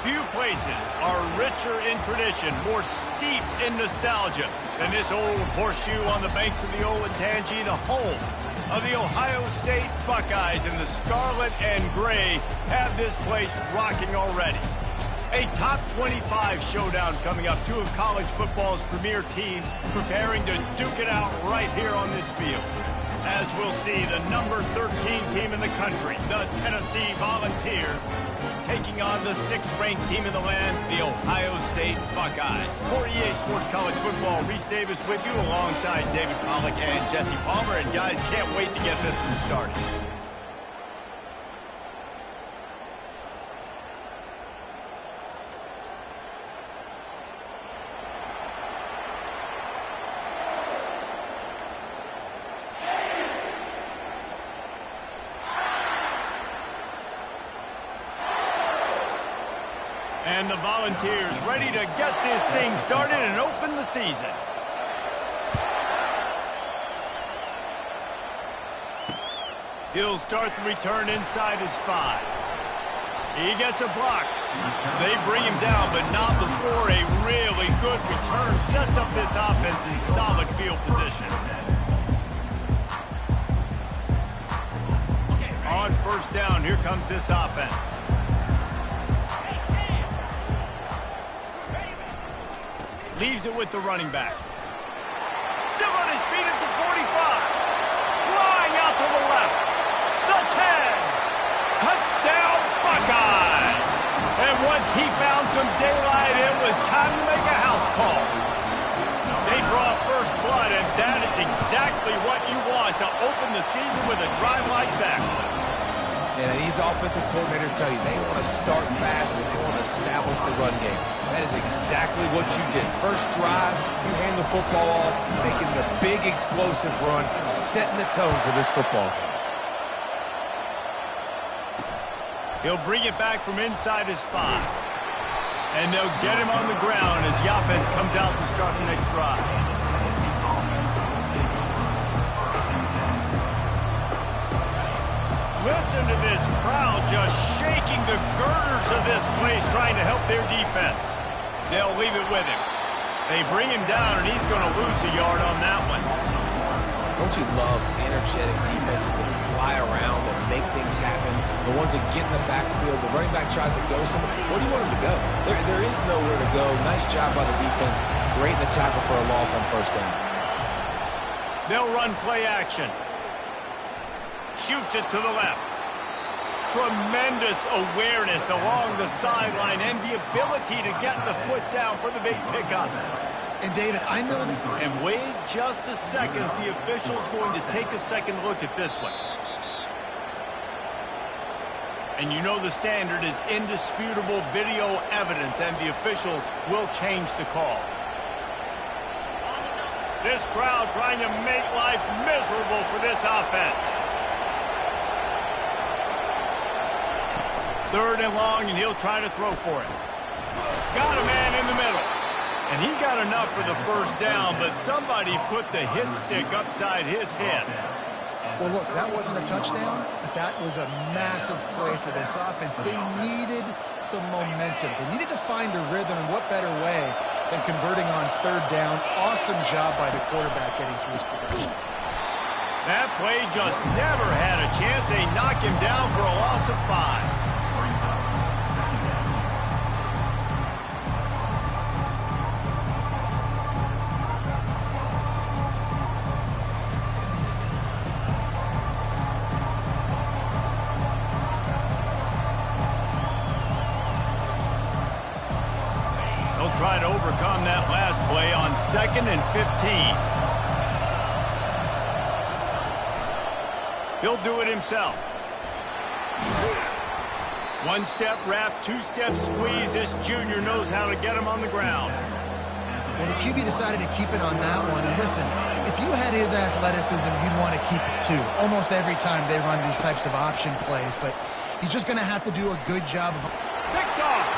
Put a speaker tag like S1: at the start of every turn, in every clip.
S1: Few places are richer in tradition, more steeped in nostalgia than this old horseshoe on the banks of the Olentangy, the home of the Ohio State Buckeyes. And the scarlet and gray have this place rocking already. A top 25 showdown coming up. Two of college football's premier teams preparing to duke it out right here on this field. As we'll see, the number 13 team in the country, the Tennessee Volunteers, taking on the 6th-ranked team in the land, the Ohio State Buckeyes. For EA Sports College Football, Reese Davis with you alongside David Pollack and Jesse Palmer. And guys, can't wait to get this one started. And the Volunteers ready to get this thing started and open the season. He'll start the return inside his 5. He gets a block. They bring him down, but not before a really good return sets up this offense in solid field position. On first down, here comes this offense. Leaves it with the running back. Still on his feet at the 45. Flying out to the left. The 10. Touchdown, Buckeyes. And once he found some daylight, it was time to make a house call. They draw first blood, and that is exactly what you want to open the season with a drive like that.
S2: And these offensive coordinators tell you they want to start fast and they want to establish the run game. That is exactly what you did. First drive, you hand the football off, making the big explosive run, setting the tone for this football game.
S1: He'll bring it back from inside his 5. And they'll get him on the ground as the offense comes out to start the next drive. Listen to this crowd just shaking the girders of this place, trying to help their defense. They'll leave it with him. They bring him down, and he's going to lose a yard on that one.
S2: Don't you love energetic defenses that fly around and make things happen? The ones that get in the backfield, the running back tries to go somewhere. Where do you want him to go? There is nowhere to go. Nice job by the defense. Great in the tackle for a loss on first down.
S1: They'll run play action. Shoots it to the left. Tremendous awareness along the sideline and the ability to get the foot down for the big pickup.
S3: And David, I know that...
S1: And wait just a second. The official's going to take a second look at this one. And you know the standard is indisputable video evidence, and the officials will change the call. This crowd trying to make life miserable for this offense. 3rd and long, and he'll try to throw for it. Got a man in the middle. And he got enough for the first down, but somebody put the hit stick upside his head.
S3: Well, look, that wasn't a touchdown, but that was a massive play for this offense. They needed some momentum. They needed to find a rhythm, and what better way than converting on third down. Awesome job by the quarterback getting through his progression.
S1: That play just never had a chance. They knock him down for a loss of 5. Try to overcome that last play on 2nd and 15. He'll do it himself. One-step wrap, two-step squeeze. This junior knows how to get him on the ground.
S3: Well, the QB decided to keep it on that one. And listen, if you had his athleticism, you'd want to keep it too. Almost every time they run these types of option plays, but he's just going to have to do a good job of...
S1: Picked off!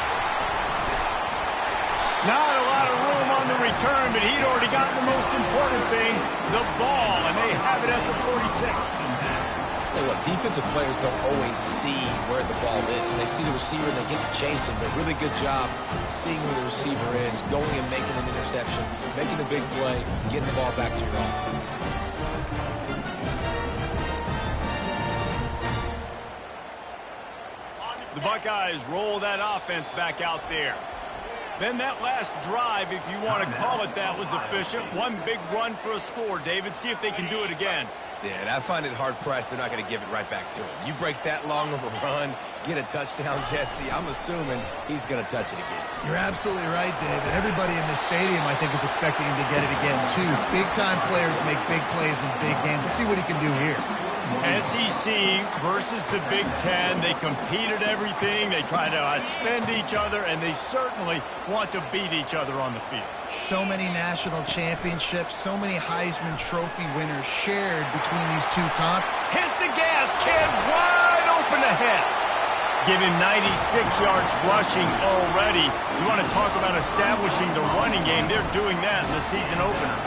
S1: Not a lot of room on the return, but he'd already gotten the most important thing, the ball, and they have it at the 46.
S2: Tell you what, defensive players don't always see where the ball is. They see the receiver and they get to chase him, but really good job seeing where the receiver is, going and making an interception, making a big play, getting the ball back to your offense.
S1: The Buckeyes roll that offense back out there. Then that last drive, if you want to call it that, was efficient. One big run for a score, David. See if they can do it again.
S2: Yeah, and I find it hard-pressed they're not going to give it right back to him. You break that long of a run, get a touchdown, Jesse, I'm assuming he's going to touch it again.
S3: You're absolutely right, David. Everybody in this stadium, I think, is expecting him to get it again, too. Big-time players make big plays in big games. Let's see what he can do here.
S1: SEC versus the Big Ten. They compete at everything. They try to outspend each other, and they certainly want to beat each other on the field.
S3: So many national championships, so many Heisman Trophy winners shared between these two comps.
S1: Hit the gas, kid. Wide open ahead. Give him 96 yards rushing already. You want to talk about establishing the running game. They're doing that in the season opener.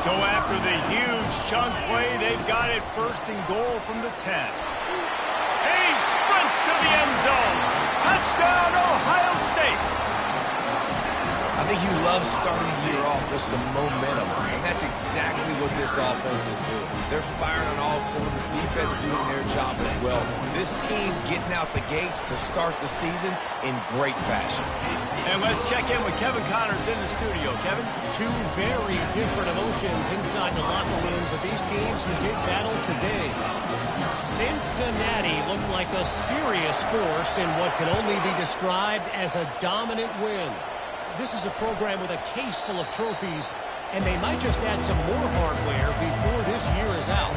S1: So after the huge chunk play, they've got it 1st and goal from the 10. And he sprints to the end zone. Touchdown, Ohio State.
S2: I think you love starting the year off with some momentum, and that's exactly what this offense is doing. They're firing on all cylinders, defense doing their job as well. This team getting out the gates to start the season in great fashion.
S1: And let's check in with Kevin Connors in the studio. Kevin?
S4: Two very different emotions inside the locker rooms of these teams who did battle today. Cincinnati looked like a serious force in what can only be described as a dominant win. This is a program with a case full of trophies, and they might just add some more hardware before this year is out.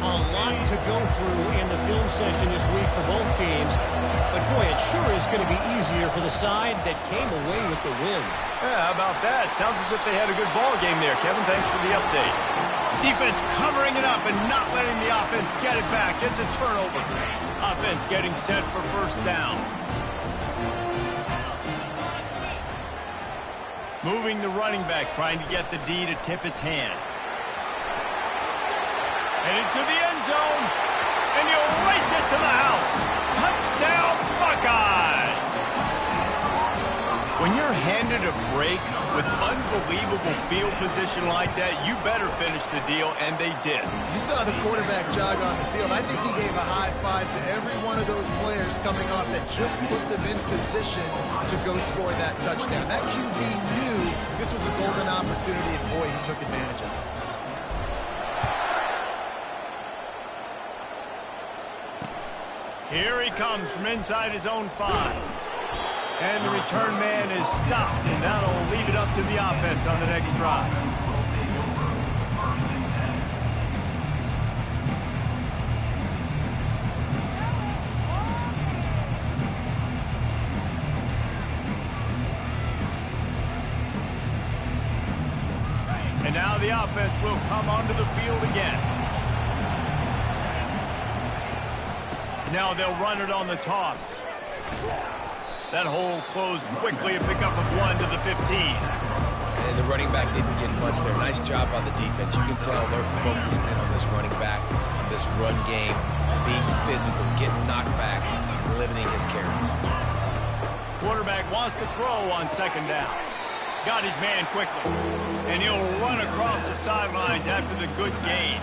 S4: A lot to go through in the film session this week for both teams, but boy, it sure is going to be easier for the side that came away with the win.
S1: Yeah, how about that? Sounds as if they had a good ball game there, Kevin. Thanks for the update. Defense covering it up and not letting the offense get it back. It's a turnover. Offense getting set for 1st down. Moving the running back, trying to get the D to tip its hand. Headed to the end zone, and he'll race it to the house. Touchdown, Buckeyes! When you're handed a break with unbelievable field position like that, you better finish the deal, and they did.
S3: You saw the quarterback jog on the field. I think he gave a high five to every one of those players coming off that just put them in position to go score that touchdown. That QB knew this was a golden opportunity, and boy, he took advantage of it.
S1: Here he comes from inside his own 5. And the return man is stopped, and that'll leave it up to the offense on the next drive. And now the offense will come onto the field again. Now they'll run it on the toss. That hole closed quickly, a pickup of 1 to the 15.
S2: And the running back didn't get much there. Nice job by the defense. You can tell they're focused in on this running back, on this run game, being physical, getting knockbacks, and limiting his carries.
S1: Quarterback wants to throw on second down. Got his man quickly. And he'll run across the sidelines after the good gain.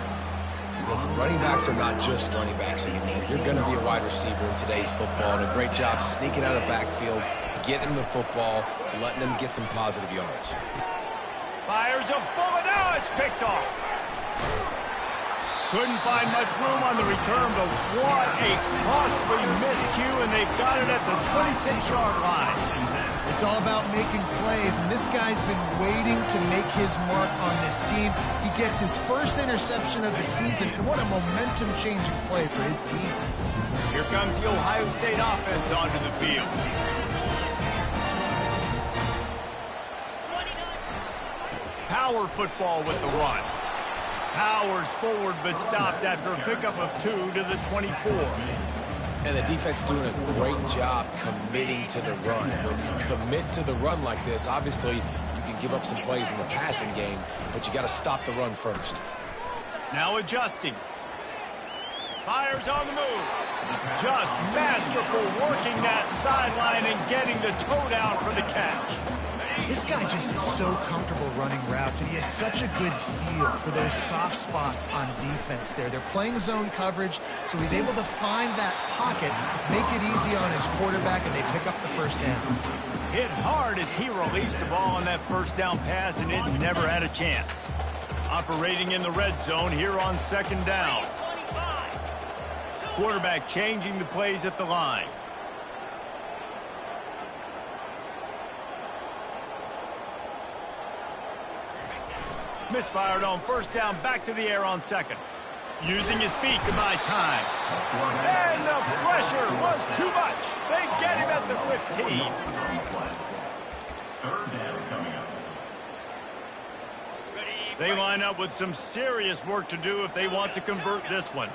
S2: Listen, running backs are not just running backs anymore. You're going to be a wide receiver in today's football, and a great job sneaking out of the backfield, getting the football, letting them get some positive yards.
S1: Fires a bullet. Now it's picked off. Couldn't find much room on the return, but what a costly miscue, and they've got it at the 26-yard line.
S3: It's all about making plays, and this guy's been waiting to make his mark on this team. He gets his first interception of the season, and what a momentum-changing play for his team.
S1: Here comes the Ohio State offense onto the field. Power football with the run. Powers forward, but stopped after a pickup of 2 to the 24.
S2: And the defense doing a great job committing to the run. When you commit to the run like this, obviously you can give up some plays in the passing game, but you got to stop the run first.
S1: Now adjusting. Fires on the move. Just masterful working that sideline and getting the toe down for the catch.
S3: This guy just is so comfortable running routes, and he has such a good feel for those soft spots on defense there. They're playing zone coverage, so he's able to find that pocket, make it easy on his quarterback, and they pick up the first down.
S1: Hit hard as he released the ball on that first down pass, and it never had a chance. Operating in the red zone here on second down. Quarterback changing the plays at the line. Misfired on first down, back to the air on second. Using his feet to buy time. And the pressure was too much. They get him at the 15. They line up with some serious work to do if they want to convert this one.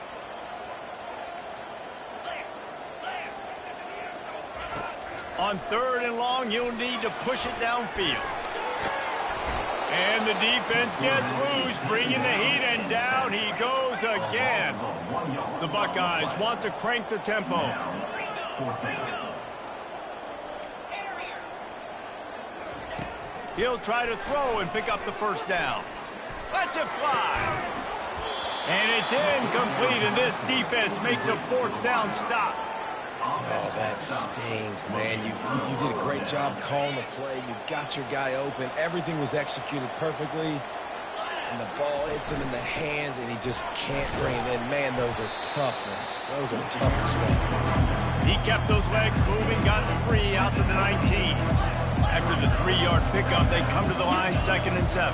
S1: On third and long, you'll need to push it downfield. And the defense gets loose, bringing the heat, and down he goes again. The Buckeyes want to crank the tempo. He'll try to throw and pick up the first down. Lets it fly. And it's incomplete, and this defense makes a fourth down stop.
S2: Oh, that stings, man. You did a great job calling the play. You got your guy open. Everything was executed perfectly. And the ball hits him in the hands, and he just can't bring it in. Man, those are tough ones. Those are tough to swallow.
S1: He kept those legs moving, got 3 out to the 19. After the 3-yard pickup, they come to the line, 2nd and 7.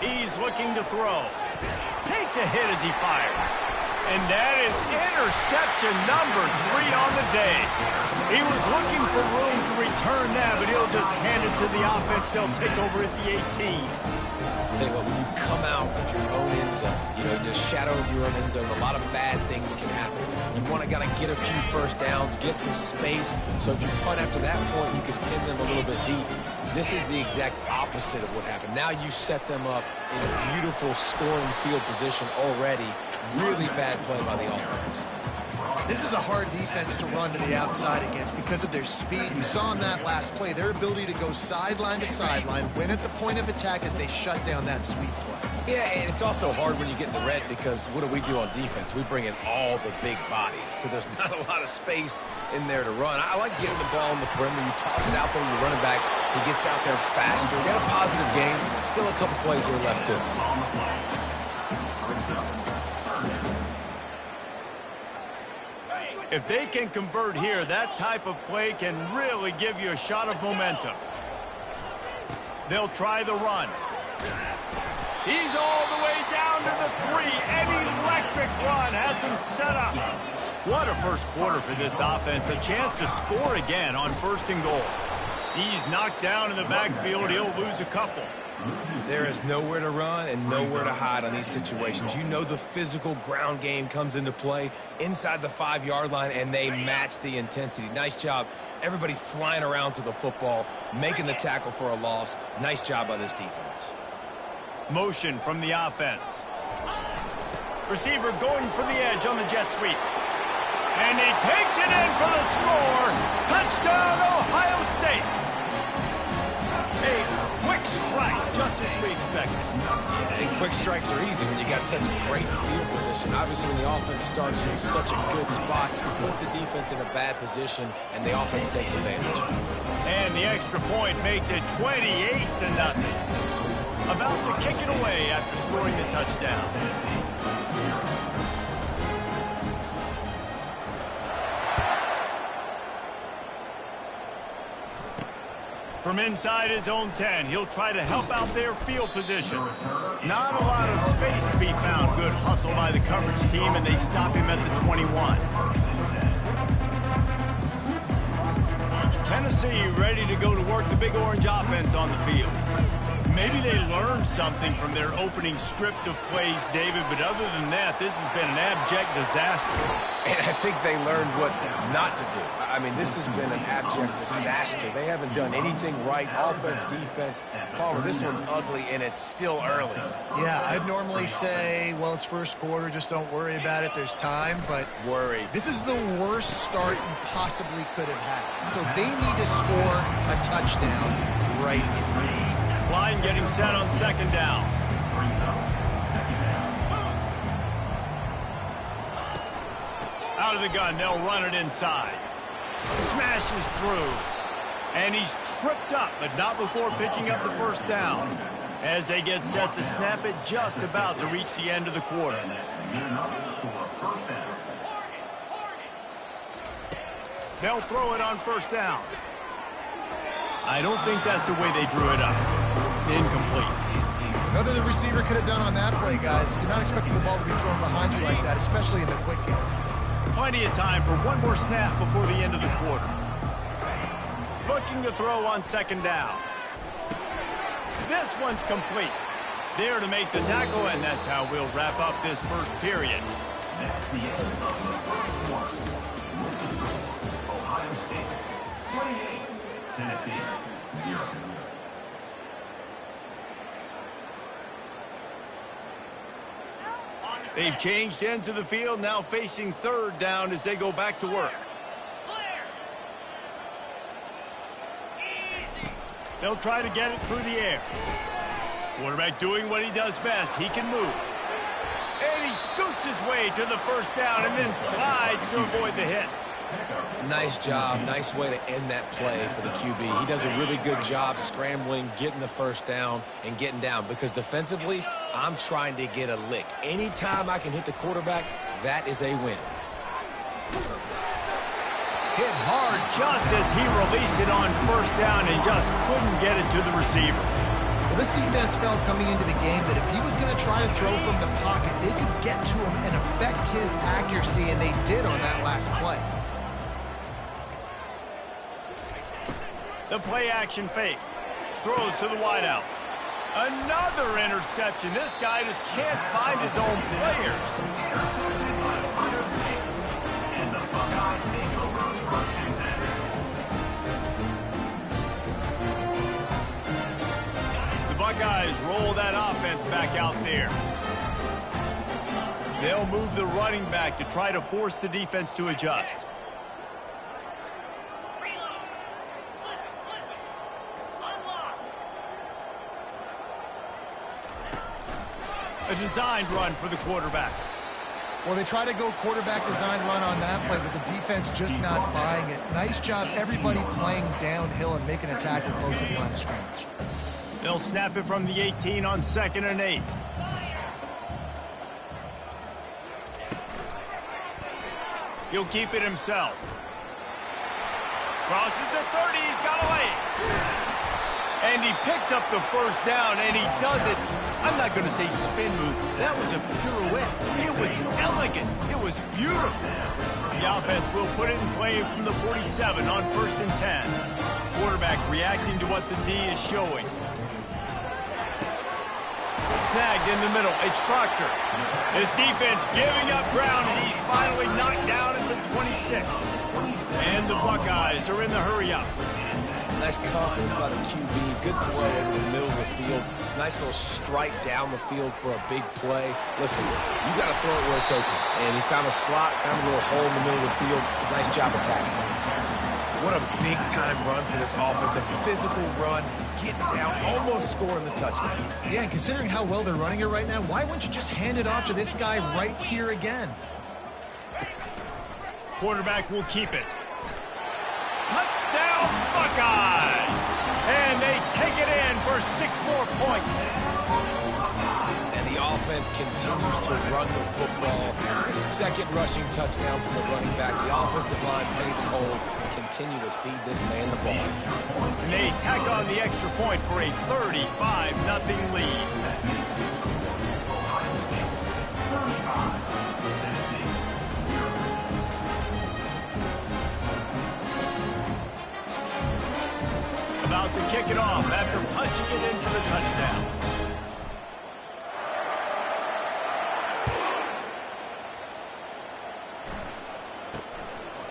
S1: He's looking to throw. Takes a hit as he fires. And that is interception number 3 on the day. He was looking for room to return that, but he'll just hand it to the offense. They'll take over at the 18.
S2: I'll tell you what, when you come out of your own end zone, the shadow of your own end zone, a lot of bad things can happen. You want to get a few first downs, get some space, so if you punt after that point, you can pin them a little bit deep. This is the exact opposite of what happened. Now you set them up in a beautiful scoring field position already. Really bad play by the offense.
S3: This is a hard defense to run to the outside against because of their speed. We saw in that last play their ability to go sideline to sideline, win at the point of attack as they shut down that sweep play.
S2: Yeah, and it's also hard when you get in the red because what do on defense? We bring in all the big bodies, so there's not a lot of space in there to run. I like getting the ball on the perimeter. You toss it out there, you run it back. He gets out there faster. Got a positive game. Still a couple plays here left, too.
S1: If they can convert here, that type of play can really give you a shot of momentum. They'll try the run. He's all the way down to the 3. An electric run has him set up. What a first quarter for this offense. A chance to score again on 1st and goal. He's knocked down in the backfield. He'll lose a couple.
S2: There is nowhere to run and nowhere to hide on these situations. You know the physical ground game comes into play inside the 5-yard line, and they match the intensity. Nice job. Everybody flying around to the football, making the tackle for a loss. Nice job by this defense.
S1: Motion from the offense. Receiver going for the edge on the jet sweep. And he takes it in for the score. Touchdown, Ohio State. A quick strike, just as we expected.
S2: And quick strikes are easy when you got such great field position. Obviously, when the offense starts in such a good spot, it puts the defense in a bad position, and the offense takes advantage.
S1: And the extra point makes it 28-0. About to kick it away after scoring the touchdown. From inside his own 10, he'll try to help out their field position. Not a lot of space to be found. Good hustle by the coverage team, and they stop him at the 21. Tennessee ready to go to work the Big Orange offense on the field. Maybe they learned something from their opening script of plays, David, but other than that, this has been an abject disaster.
S2: And I think they learned what not to do. I mean, this has been an abject disaster. They haven't done anything right, offense, defense. Palmer, this one's ugly, and it's still early.
S3: Yeah, I'd normally say, well, it's first quarter, just don't worry about it, there's time, but this is the worst start you possibly could have had. So they need to score a touchdown right here.
S1: Line getting set on second down. Out of the gun, they'll run it inside. Smashes through. And he's tripped up, but not before picking up the first down. As they get set to snap it, just about to reach the end of the quarter. They'll throw it on first down. I don't think that's the way they drew it up. Incomplete.
S3: Nothing the receiver could have done on that play, guys. You're not expecting the ball to be thrown behind you like that, especially in the quick game.
S1: Plenty of time for one more snap before the end of the quarter. Looking to throw on second down. This one's complete. There to make the tackle, and that's how we'll wrap up this first period.
S5: That's the end of the first quarter. Ohio State 28, Tennessee 0.
S1: They've changed ends of the field, now facing third down as they go back to work. They'll try to get it through the air. Quarterback doing what he does best. He can move. And he scoots his way to the first down and then slides to avoid the hit.
S2: Nice job. Nice way to end that play for the QB. He does a really good job scrambling, getting the first down, and getting down. Because defensively, I'm trying to get a lick. Anytime I can hit the quarterback, that is a win.
S1: Hit hard just as he released it on first down and just couldn't get it to the receiver.
S3: Well, this defense felt coming into the game that if he was going to try to throw from the pocket, they could get to him and affect his accuracy, and they did on that last play.
S1: The play action fake. Throws to the wideout. Another interception. This guy just can't find his own players.
S5: And the Buckeyes take over first and center.
S1: The Buckeyes roll that offense back out there. They'll move the running back to try to force the defense to adjust. A designed run for the quarterback.
S3: Well, they try to go quarterback design run on that play, but the defense just not buying it. Nice job, everybody playing downhill and making a tackle close to the line of scrimmage.
S1: They'll snap it from the 18 on 2nd and 8. He'll keep it himself. Crosses the 30, he's got away. And he picks up the first down, and he does it. I'm not going to say spin move. That was a pirouette. It was elegant. It was beautiful. The offense will put it in play from the 47 on 1st and 10. Quarterback reacting to what the D is showing. Snagged in the middle. It's Proctor. His defense giving up ground, and he's finally knocked down at the 26. And the Buckeyes are in the hurry-up.
S2: Nice confidence by the QB. Good throw over the middle of the field. Nice little strike down the field for a big play. Listen, you got to throw it where it's open. And he found a slot, found a little hole in the middle of the field. Nice job attacking. What a big-time run for this offense. A physical run, getting down, almost scoring the touchdown.
S3: Yeah, and considering how well they're running it right now, why wouldn't you just hand it off to this guy right here again?
S1: Quarterback will keep it. Touchdown, Buckeyes! And they take it in for 6 more points.
S2: And the offense continues to run the football. The second rushing touchdown from the running back. The offensive line paving holes. Continue to feed this man the ball.
S1: And they tack on the extra point for a 35-0 lead. About to kick it off after punching it in for the touchdown.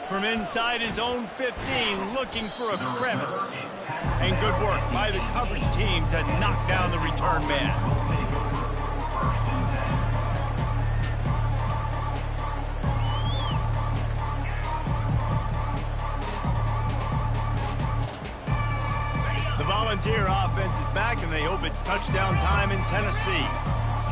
S1: From inside his own 15, looking for a crevice. And good work by the coverage team to knock down the return man. Volunteer offense is back, and they hope it's touchdown time in Tennessee.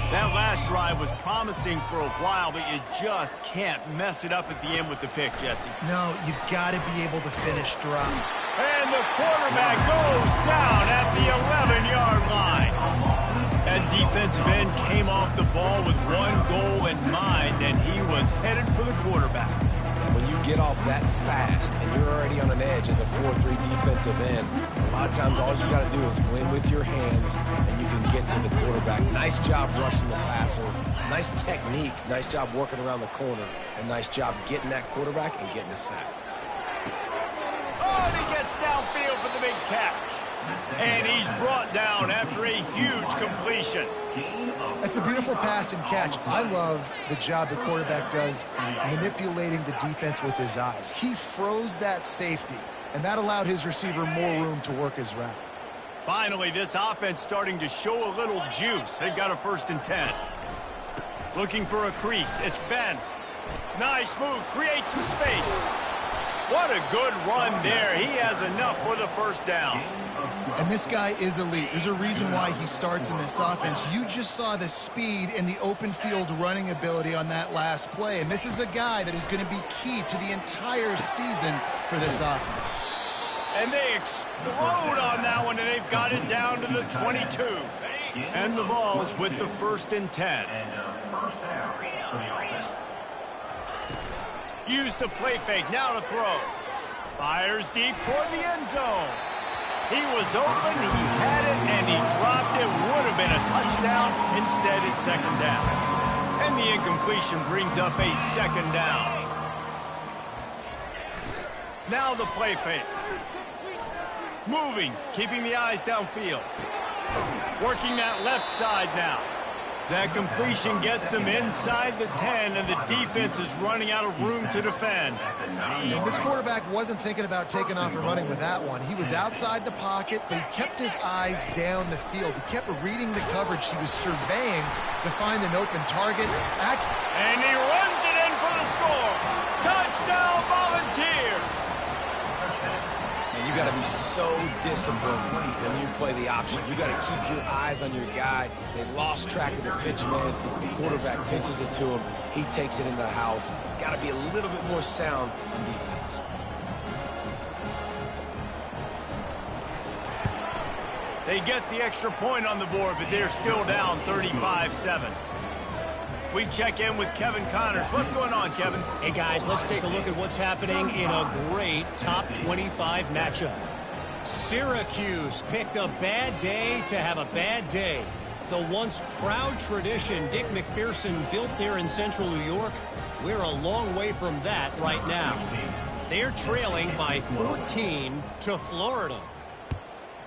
S1: That last drive was promising for a while, but you just can't mess it up at the end with the pick, Jesse.
S3: No, you've got to be able to finish dry.
S1: And the quarterback goes down at the 11-yard line. That defensive end came off the ball with one goal in mind, and he was headed for the quarterback.
S2: When you get off that fast and you're already on an edge as a 4-3 defensive end, a lot of times all you got to do is win with your hands and you can get to the quarterback. Nice job rushing the passer. Nice technique. Nice job working around the corner. And nice job getting that quarterback and getting a sack.
S1: Oh, and he gets downfield for the big catch. And he's brought down after a huge completion.
S3: That's a beautiful pass and catch. I love the job the quarterback does manipulating the defense with his eyes. He froze that safety, and that allowed his receiver more room to work his route.
S1: Finally, this offense starting to show a little juice. They've got a 1st and 10. Looking for a crease. It's Ben. Nice move. Creates some space. What a good run there. He has enough for the 1st down.
S3: And this guy is elite. There's a reason why he starts in this offense. You just saw the speed and the open field running ability on that last play. And this is a guy that is going to be key to the entire season for this offense.
S1: And they explode on that one, and they've got it down to the 22. And the Vols with the 1st and 10. Use the play fake, now to throw. Fires deep toward the end zone. He was open, he had it, and he dropped it. Would have been a touchdown. Instead, it's 2nd down. And the incompletion brings up a 2nd down. Now the play fake. Moving, keeping the eyes downfield. Working that left side now. That completion gets them inside the 10, and the defense is running out of room to defend.
S3: And this quarterback wasn't thinking about taking off and running with that one. He was outside the pocket, but he kept his eyes down the field. He kept reading the coverage. He was surveying to find an open target.
S1: And he runs it in for the score. Touchdown, Volunteers!
S2: And you got to be so disciplined when you play the option. You got to keep your eyes on your guy. They lost track of the pitch man. The quarterback pitches it to him. He takes it in the house. Got to be a little bit more sound in defense.
S1: They get the extra point on the board, but they're still down 35-7. We check in with Kevin Connors. What's going on, Kevin?
S4: Hey, guys, let's take a look at what's happening in a great top 25 matchup. Syracuse picked a bad day to have a bad day. The once proud tradition Dick McPherson built there in central New York, we're a long way from that right now. They're trailing by 14 to Florida.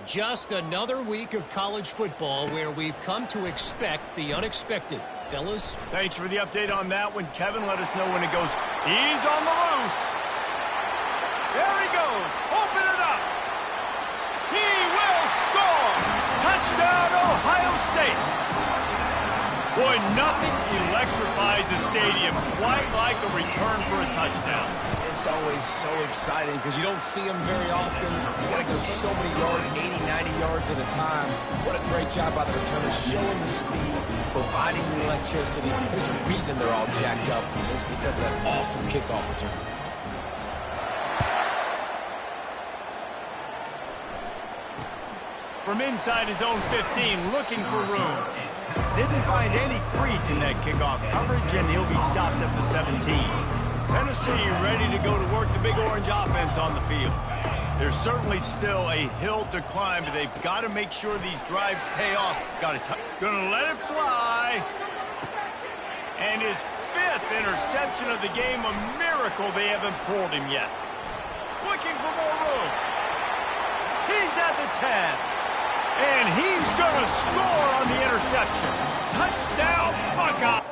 S4: Just another week of college football where we've come to expect the unexpected. Fellas?
S1: Thanks for the update on that one, Kevin. Let us know when it goes. He's on the loose. There he goes. Open it up. He will score. Touchdown, Ohio State. Boy, nothing electrifies a stadium quite like the return for a touchdown.
S2: It's always so exciting because you don't see them very often. You got to go so many yards, 80, 90 yards at a time. What a great job by the returners, showing the speed, providing the electricity. There's a reason they're all jacked up. It's because of that awesome kickoff return.
S1: From inside his own 15, looking for room. Didn't find any crease in that kickoff coverage, and he'll be stopped at the 17. Tennessee ready to go to work the Big Orange offense on the field. There's certainly still a hill to climb, but they've got to make sure these drives pay off. Gonna let it fly. And his 5th interception of the game, a miracle they haven't pulled him yet. Looking for more room. He's at the 10. And he's going to score on the interception. Touchdown, Buckeye.